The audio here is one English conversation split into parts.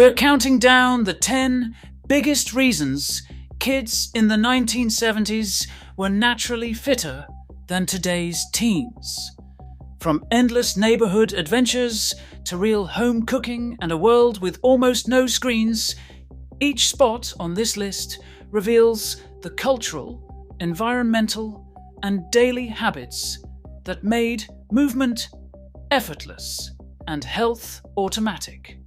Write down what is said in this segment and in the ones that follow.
We're counting down the 10 biggest reasons kids in the 1970s were naturally fitter than today's teens. From endless neighborhood adventures to real home cooking and a world with almost no screens, each spot on this list reveals the cultural, environmental, and daily habits that made movement effortless and health automatic.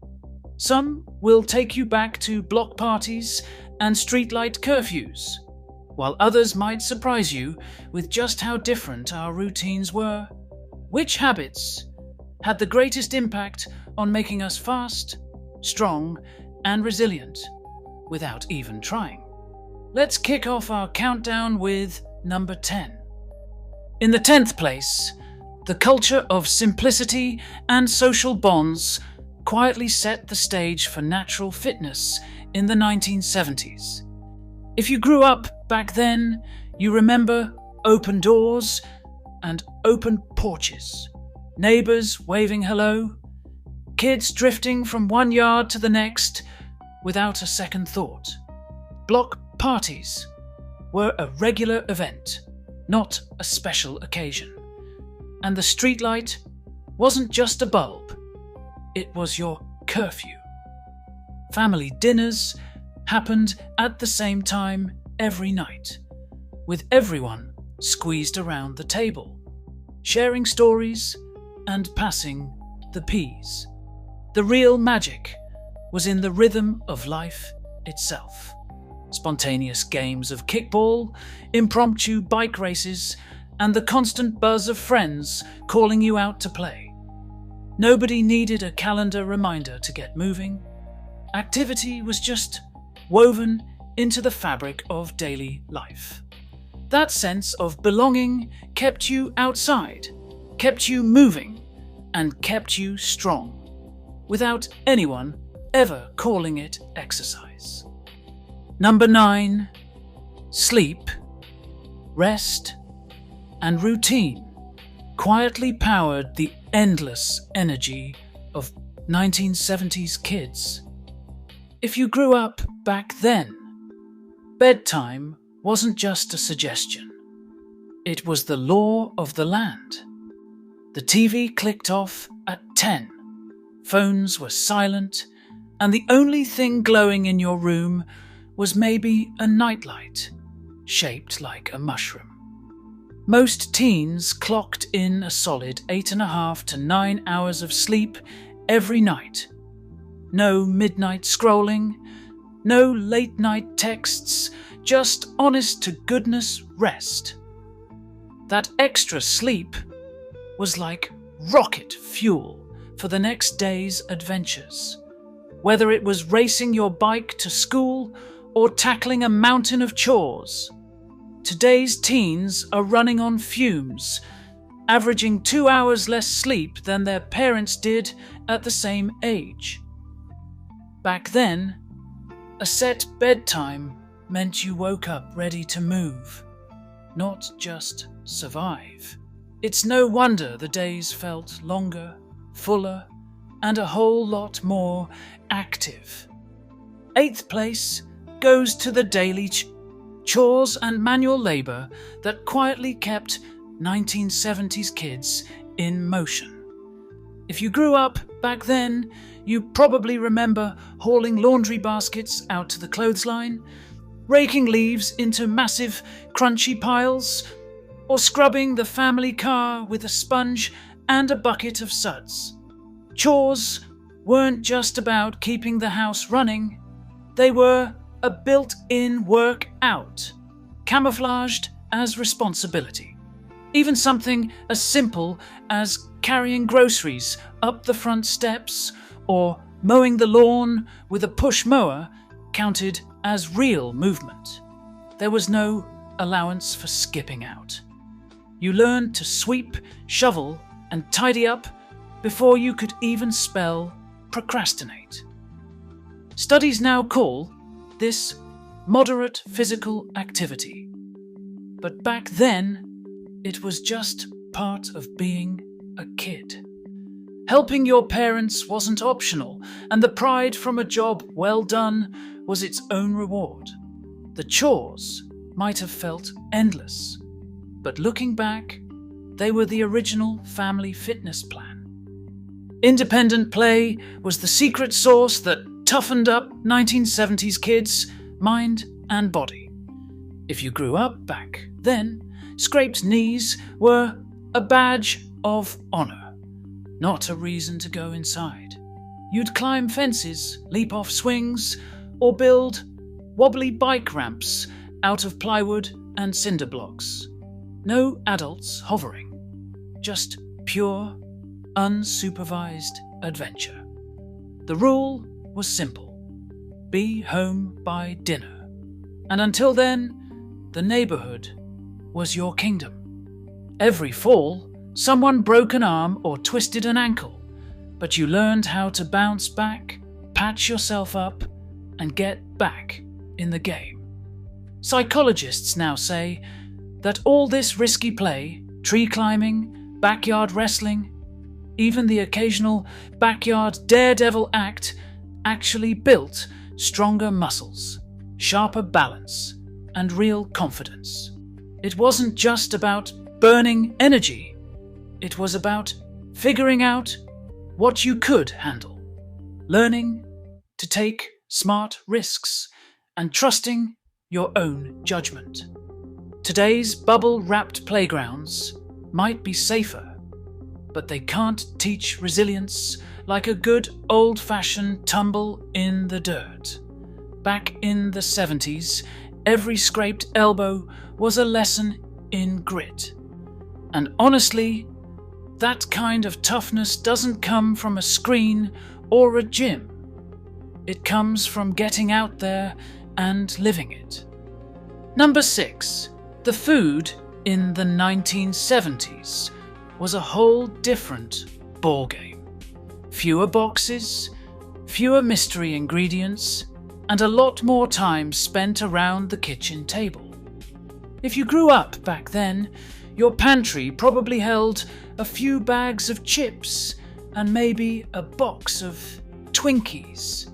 Some will take you back to block parties and streetlight curfews, while others might surprise you with just how different our routines were. Which habits had the greatest impact on making us fast, strong, and resilient without even trying? Let's kick off our countdown with number 10. In the 10th place, the culture of simplicity and social bonds quietly set the stage for natural fitness in the 1970s. If you grew up back then, you remember open doors and open porches, neighbors waving hello, kids drifting from one yard to the next without a second thought. Block parties were a regular event, not a special occasion. And the streetlight wasn't just a bulb, it was your curfew. Family dinners happened at the same time every night, with everyone squeezed around the table, sharing stories and passing the peas. The real magic was in the rhythm of life itself. Spontaneous games of kickball, impromptu bike races, and the constant buzz of friends calling you out to play. Nobody needed a calendar reminder to get moving. Activity was just woven into the fabric of daily life. That sense of belonging kept you outside, kept you moving, and kept you strong, without anyone ever calling it exercise. Number 9. Sleep, rest, and routine quietly powered the endless energy of 1970s kids. If you grew up back then, bedtime wasn't just a suggestion. It was the law of the land. The TV clicked off at 10. Phones were silent, and the only thing glowing in your room was maybe a nightlight shaped like a mushroom. Most teens clocked in a solid 8.5 to 9 hours of sleep every night. No midnight scrolling, no late night texts, just honest-to-goodness rest. That extra sleep was like rocket fuel for the next day's adventures. Whether it was racing your bike to school or tackling a mountain of chores, today's teens are running on fumes, averaging 2 hours less sleep than their parents did at the same age. Back then, a set bedtime meant you woke up ready to move, not just survive. It's no wonder the days felt longer, fuller, and a whole lot more active. 8th place goes to the daily chores and manual labor that quietly kept 1970s kids in motion. If you grew up back then, you probably remember hauling laundry baskets out to the clothesline, raking leaves into massive, crunchy piles, or scrubbing the family car with a sponge and a bucket of suds. Chores weren't just about keeping the house running, they were a built-in workout, camouflaged as responsibility. Even something as simple as carrying groceries up the front steps or mowing the lawn with a push mower counted as real movement. There was no allowance for skipping out. You learned to sweep, shovel, and tidy up before you could even spell procrastinate. Studies now call this moderate physical activity, but back then it was just part of being a kid. Helping your parents wasn't optional, and the pride from a job well done was its own reward. The chores might have felt endless, but looking back, they were the original family fitness plan. Independent play was the secret sauce that toughened up 1970s kids' mind and body. If you grew up back then, scraped knees were a badge of honor, not a reason to go inside. You'd climb fences, leap off swings, or build wobbly bike ramps out of plywood and cinder blocks. No adults hovering, just pure, unsupervised adventure. The rule was simple: be home by dinner. And until then, the neighborhood was your kingdom. Every fall, someone broke an arm or twisted an ankle, but you learned how to bounce back, patch yourself up, and get back in the game. Psychologists now say that all this risky play, tree climbing, backyard wrestling, even the occasional backyard daredevil act, actually built stronger muscles, sharper balance, and real confidence. It wasn't just about burning energy, it was about figuring out what you could handle, learning to take smart risks, and trusting your own judgment. Today's bubble-wrapped playgrounds might be safer, but they can't teach resilience like a good old-fashioned tumble in the dirt. Back in the 70s, every scraped elbow was a lesson in grit. And honestly, that kind of toughness doesn't come from a screen or a gym. It comes from getting out there and living it. Number 6. The food in the 1970s was a whole different ballgame. Fewer boxes, fewer mystery ingredients, and a lot more time spent around the kitchen table. If you grew up back then, your pantry probably held a few bags of chips and maybe a box of Twinkies.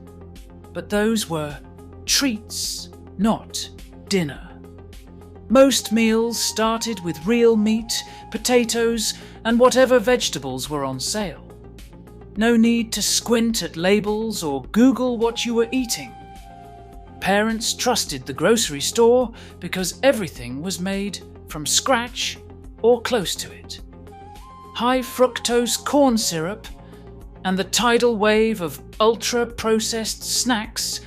But those were treats, not dinner. Most meals started with real meat, potatoes, and whatever vegetables were on sale. No need to squint at labels or Google what you were eating. Parents trusted the grocery store because everything was made from scratch or close to it. High fructose corn syrup and the tidal wave of ultra-processed snacks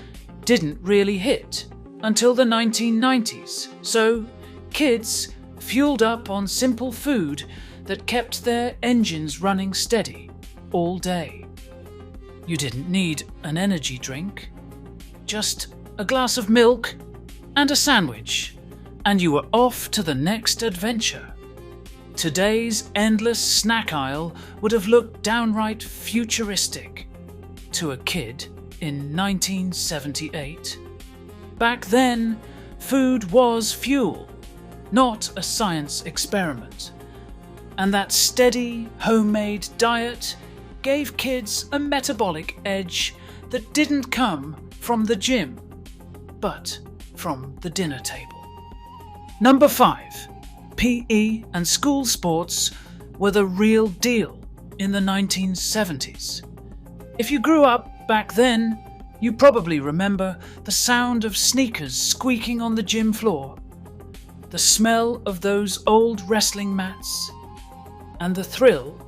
didn't really hit until the 1990s, so kids fueled up on simple food that kept their engines running steady all day. You didn't need an energy drink, just a glass of milk and a sandwich, and you were off to the next adventure. Today's endless snack aisle would have looked downright futuristic to a kid in 1978. Back then, food was fuel, not a science experiment. And that steady, homemade diet gave kids a metabolic edge that didn't come from the gym, but from the dinner table. Number 5. PE and school sports were the real deal in the 1970s. If you grew up back then, you probably remember the sound of sneakers squeaking on the gym floor, the smell of those old wrestling mats, and the thrill,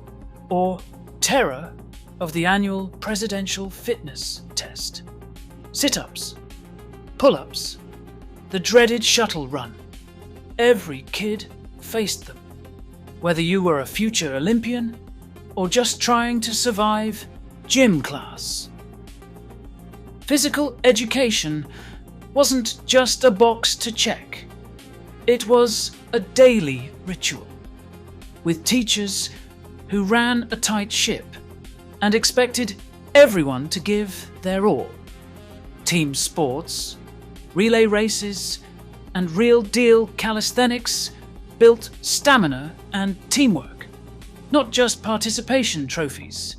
or terror, of the annual presidential fitness test. Sit-ups, pull-ups, the dreaded shuttle run. Every kid faced them, whether you were a future Olympian or just trying to survive gym class. Physical education wasn't just a box to check. It was a daily ritual, with teachers who ran a tight ship and expected everyone to give their all. Team sports, relay races, and real-deal calisthenics built stamina and teamwork, not just participation trophies.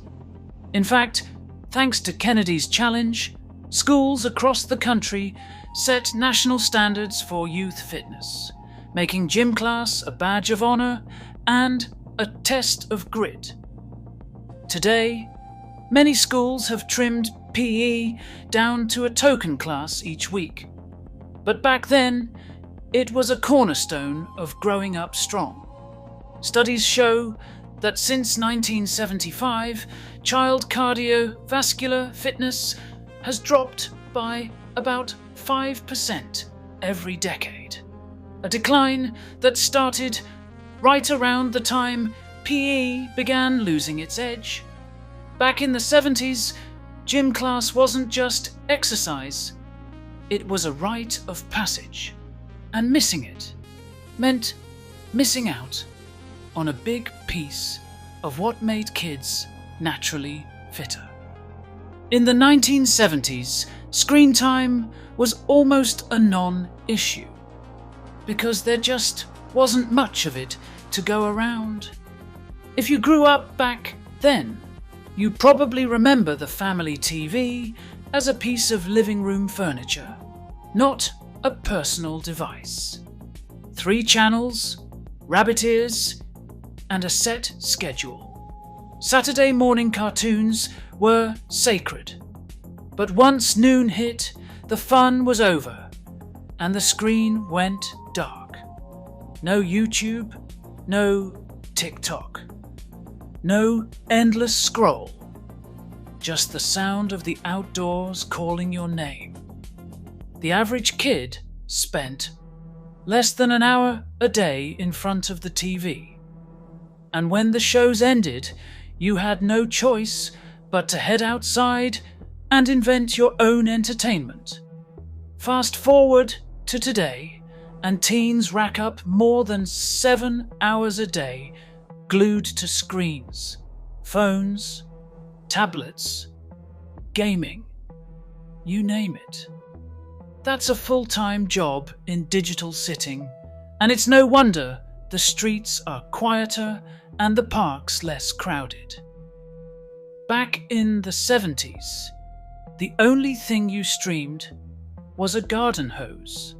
In fact, thanks to Kennedy's challenge, schools across the country set national standards for youth fitness, making gym class a badge of honor and a test of grit. Today, many schools have trimmed PE down to a token class each week. But back then, it was a cornerstone of growing up strong. Studies show that since 1975, child cardiovascular fitness has dropped by about 5% every decade. A decline that started right around the time PE began losing its edge. Back in the 70s, gym class wasn't just exercise, it was a rite of passage, and missing it meant missing out on a big piece of what made kids naturally fitter. In the 1970s, screen time was almost a non-issue, because there just wasn't much of it to go around. If you grew up back then, you probably remember the family TV as a piece of living room furniture, not a personal device. 3 channels, rabbit ears, and a set schedule. Saturday morning cartoons were sacred. But once noon hit, the fun was over, and the screen went dark. No YouTube, no TikTok, no endless scroll, just the sound of the outdoors calling your name. The average kid spent less than an hour a day in front of the TV. And when the shows ended, you had no choice but to head outside and invent your own entertainment. Fast forward to today, and teens rack up more than 7 hours a day glued to screens, phones, tablets, gaming, you name it. That's a full-time job in digital sitting, and it's no wonder the streets are quieter and the parks less crowded. Back in the 70s, the only thing you streamed was a garden hose,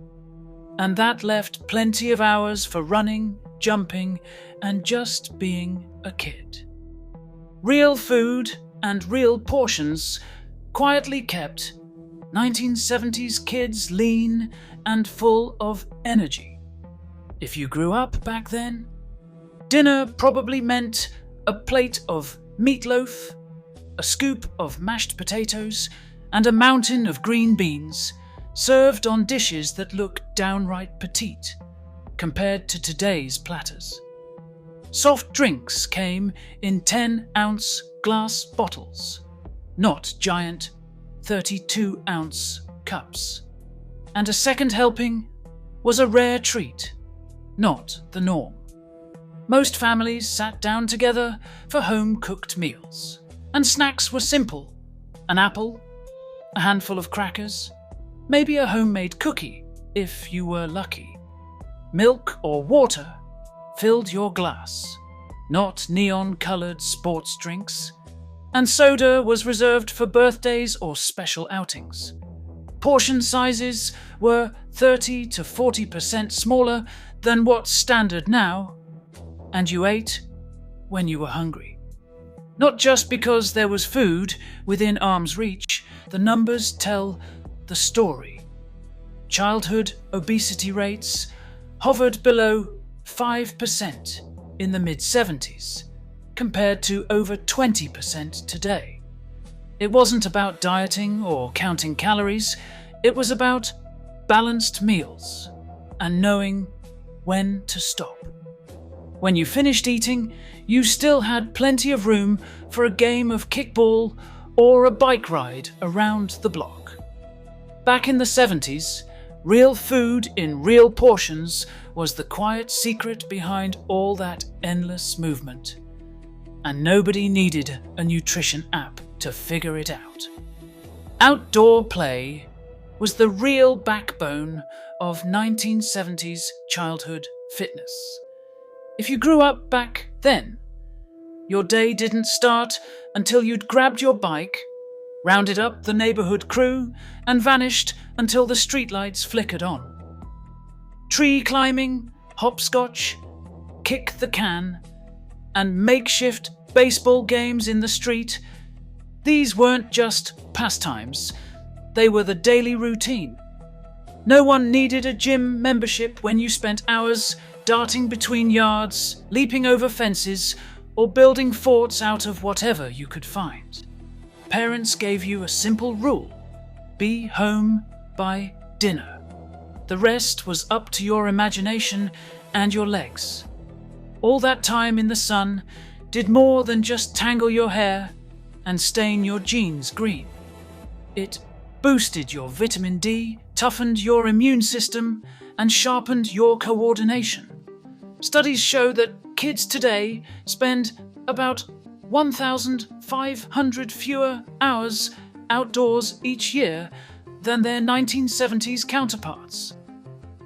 and that left plenty of hours for running, jumping, and just being a kid. Real food and real portions quietly kept 1970s kids lean and full of energy. If you grew up back then, dinner probably meant a plate of meatloaf, a scoop of mashed potatoes, and a mountain of green beans served on dishes that look downright petite compared to today's platters. Soft drinks came in 10-ounce glass bottles, not giant 32-ounce cups. And a second helping was a rare treat, not the norm. Most families sat down together for home-cooked meals, and snacks were simple: an apple, a handful of crackers, maybe a homemade cookie if you were lucky. Milk or water filled your glass, not neon-coloured sports drinks, and soda was reserved for birthdays or special outings. Portion sizes were 30 to 40% smaller than what's standard now, and you ate when you were hungry. Not just because there was food within arm's reach, the numbers tell the story. Childhood obesity rates hovered below 5% in the mid-70s, compared to over 20% today. It wasn't about dieting or counting calories, it was about balanced meals and knowing when to stop. When you finished eating, you still had plenty of room for a game of kickball or a bike ride around the block. Back in the 70s, real food in real portions was the quiet secret behind all that endless movement. And nobody needed a nutrition app to figure it out. Outdoor play was the real backbone of 1970s childhood fitness. If you grew up back then, Your day didn't start until you'd grabbed your bike, rounded up the neighborhood crew, and vanished until the streetlights flickered on. Tree climbing, hopscotch, kick the can, and makeshift baseball games in the street, these weren't just pastimes, they were the daily routine. No one needed a gym membership when you spent hours darting between yards, leaping over fences, or building forts out of whatever you could find. Parents gave you a simple rule: be home by dinner. The rest was up to your imagination and your legs. All that time in the sun did more than just tangle your hair and stain your jeans green. It boosted your vitamin D, toughened your immune system, and sharpened your coordination. Studies show that kids today spend about 1,500 fewer hours outdoors each year than their 1970s counterparts.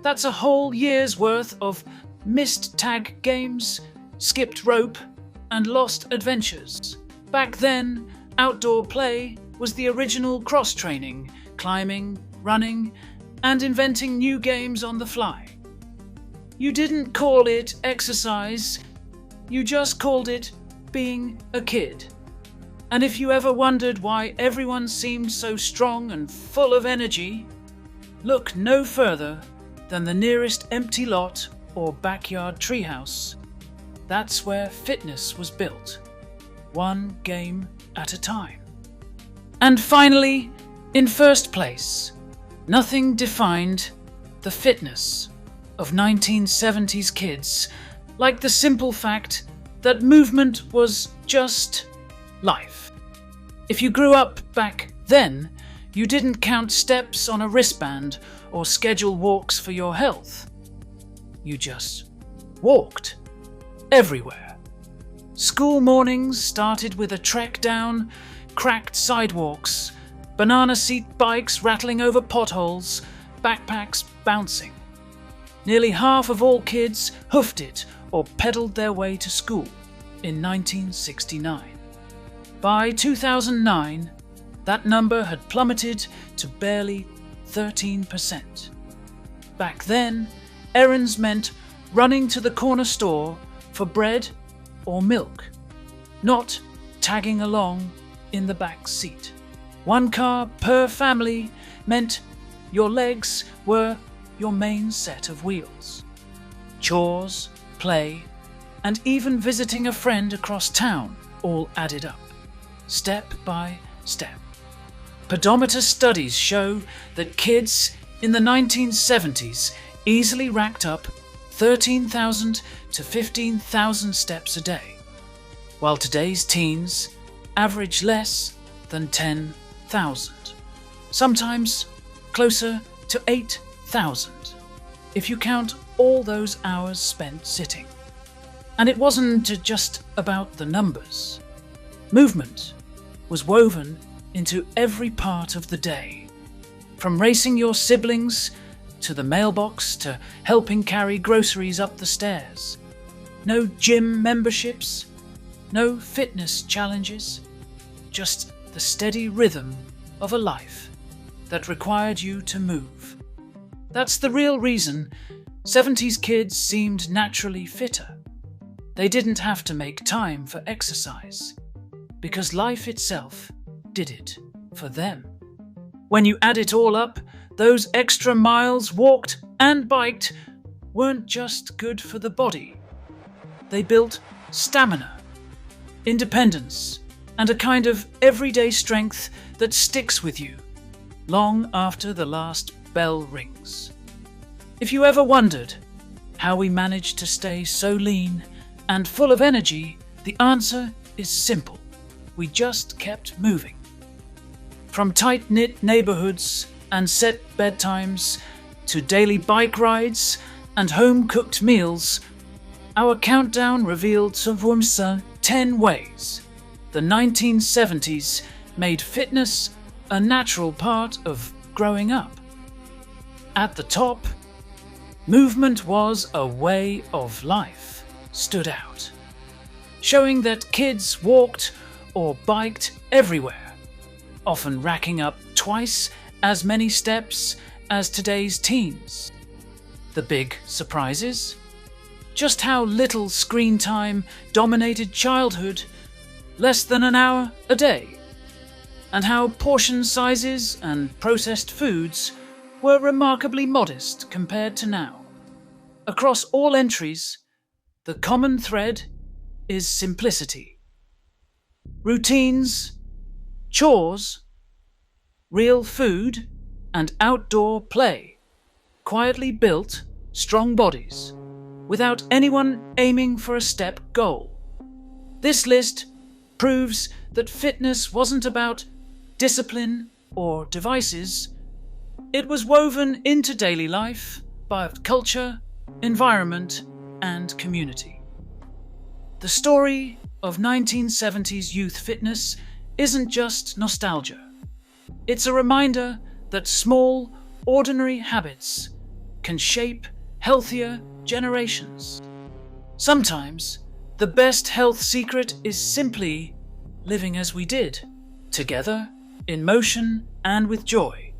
That's a whole year's worth of missed tag games, skipped rope, and lost adventures. Back then, outdoor play was the original cross-training, climbing, running, and inventing new games on the fly. You didn't call it exercise, you just called it being a kid. And if you ever wondered why everyone seemed so strong and full of energy, look no further than the nearest empty lot or backyard treehouse. That's where fitness was built, one game at a time. And finally, in first place, nothing defined the fitness of 1970s kids like the simple fact that movement was just life. If you grew up back then, you didn't count steps on a wristband or schedule walks for your health. You just walked everywhere. School mornings started with a trek down cracked sidewalks, banana seat bikes rattling over potholes, backpacks bouncing. Nearly half of all kids hoofed it or pedaled their way to school in 1969. By 2009, that number had plummeted to barely 13%. Back then, errands meant running to the corner store for bread or milk, not tagging along in the back seat. One car per family meant your legs were your main set of wheels. Chores, play, and even visiting a friend across town all added up, step by step. Pedometer studies show that kids in the 1970s easily racked up 13,000 to 15,000 steps a day, while today's teens average less than 10,000, sometimes closer to 8,000, if you count all those hours spent sitting. And it wasn't just about the numbers. Movement was woven into every part of the day, from racing your siblings to the mailbox to helping carry groceries up the stairs. No gym memberships, no fitness challenges, just the steady rhythm of a life that required you to move. That's the real reason 70s kids seemed naturally fitter. They didn't have to make time for exercise, because life itself did it for them. When you add it all up, those extra miles walked and biked weren't just good for the body. They built stamina, independence, and a kind of everyday strength that sticks with you long after the last bell rings. If you ever wondered how we managed to stay so lean and full of energy, the answer is simple. We just kept moving. From tight-knit neighborhoods and set bedtimes to daily bike rides and home-cooked meals, our countdown revealed 10 ways the 1970s made fitness a natural part of growing up. At the top, movement was a way of life stood out. showing that kids walked or biked everywhere, often racking up twice as many steps as today's teens. The big surprises? Just how little screen time dominated childhood, less than an hour a day, and how portion sizes and processed foods were remarkably modest compared to now. Across all entries, the common thread is simplicity. Routines, chores, real food, and outdoor play quietly built strong bodies without anyone aiming for a step goal. This list proves that fitness wasn't about discipline or devices. It was woven into daily life by culture, environment, and community. The story of 1970s youth fitness isn't just nostalgia. It's a reminder that small, ordinary habits can shape healthier generations. Sometimes, the best health secret is simply living as we did, together, in motion, and with joy.